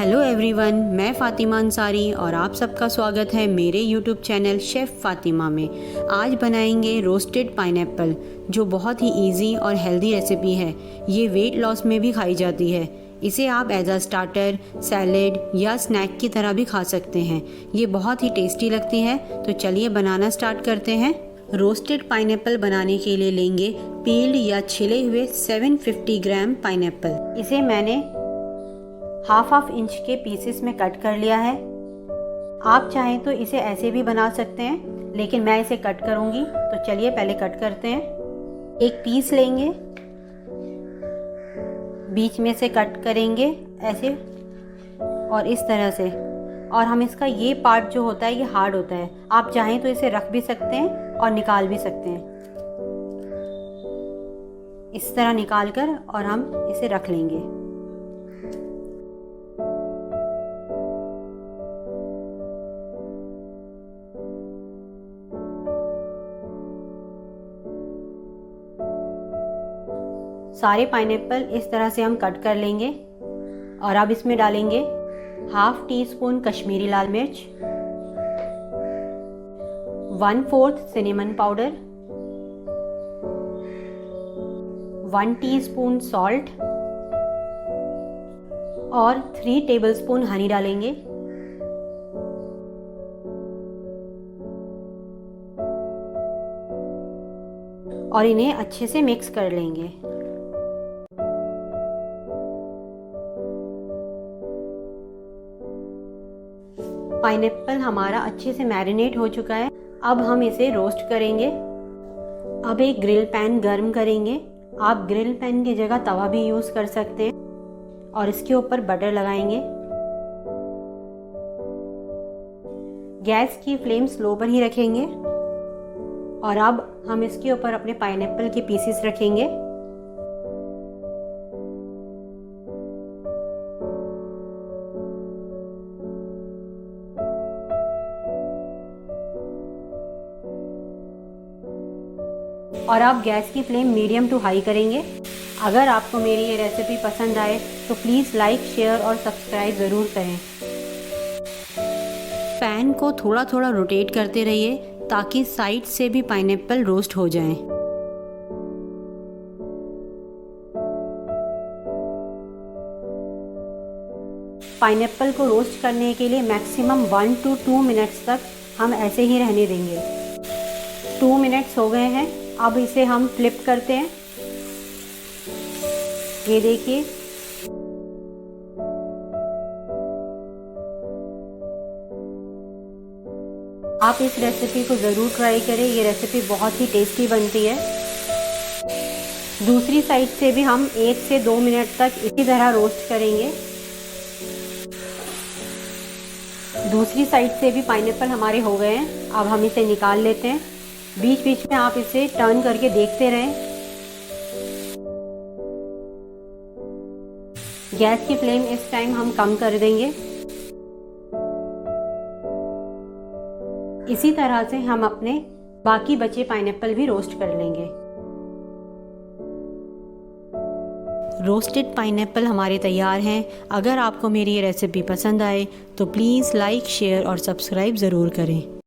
Hello everyone, मैं फ़ातिमा अंसारी और आप सबका स्वागत है मेरे यूट्यूब चैनल शेफ़ फ़ातिमा में। आज बनाएंगे रोस्टेड पाइनएप्पल, जो बहुत ही इजी और हेल्दी रेसिपी है। ये वेट लॉस में भी खाई जाती है। इसे आप एज अ स्टार्टर, सैलेड या स्नैक की तरह भी खा सकते हैं। ये बहुत ही टेस्टी लगती है। तो चलिए बनाना स्टार्ट करते हैं। रोस्टेड पाइनएप्पल बनाने के लिए लेंगे पील्ड या छिले हुए 750 ग्राम पाइनएप्पल। इसे मैंने हाफ इंच के पीसेस में कट कर लिया है। आप चाहें तो इसे ऐसे भी बना सकते हैं, लेकिन मैं इसे कट करूंगी। तो चलिए पहले कट करते हैं। एक पीस लेंगे, बीच में से कट करेंगे ऐसे और इस तरह से। और हम इसका ये पार्ट जो होता है ये हार्ड होता है। आप चाहें तो इसे रख भी सकते हैं और निकाल भी सकते हैं। इस तरह निकाल कर और हम इसे रख लेंगे। सारे पाइनएप्पल इस तरह से हम कट कर लेंगे और अब इसमें डालेंगे हाफ टी स्पून कश्मीरी लाल मिर्च, 1/4 सिनेमन पाउडर, 1 टीस्पून सॉल्ट और 3 टेबलस्पून हनी डालेंगे। और इन्हें अच्छे से मिक्स कर लेंगे। पाइनएप्पल हमारा अच्छे से मैरिनेट हो चुका है। अब हम इसे रोस्ट करेंगे। अब एक ग्रिल पैन गर्म करेंगे। आप ग्रिल पैन की जगह तवा भी यूज़ कर सकते हैं। और इसके ऊपर बटर लगाएंगे। गैस की फ्लेम स्लो पर ही रखेंगे। और अब हम इसके ऊपर अपने पाइनएप्पल के पीसेस रखेंगे। और आप गैस की फ्लेम मीडियम टू हाई करेंगे। अगर आपको मेरी ये रेसिपी पसंद आए तो प्लीज़ लाइक, शेयर और सब्सक्राइब ज़रूर करें। पैन को थोड़ा थोड़ा रोटेट करते रहिए ताकि साइड से भी पाइनएप्पल रोस्ट हो जाएं। पाइनएप्पल को रोस्ट करने के लिए मैक्सिमम 1 to 2 मिनट्स तक हम ऐसे ही रहने देंगे। 2 मिनट्स हो गए हैं। अब इसे हम फ्लिप करते हैं। ये देखिए, आप इस रेसिपी को ज़रूर ट्राई करें। ये रेसिपी बहुत ही टेस्टी बनती है। दूसरी साइड से भी हम 1 से 2 मिनट तक इसी तरह रोस्ट करेंगे। दूसरी साइड से भी पाइनएप्पल हमारे हो गए हैं। अब हम इसे निकाल लेते हैं। बीच बीच में आप इसे टर्न करके देखते रहें। गैस की फ्लेम इस टाइम हम कम कर देंगे। इसी तरह से हम अपने बाकी बचे पाइनएप्पल भी रोस्ट कर लेंगे। रोस्टेड पाइनएप्पल हमारे तैयार हैं। अगर आपको मेरी ये रेसिपी पसंद आए तो प्लीज़ लाइक, शेयर और सब्सक्राइब ज़रूर करें।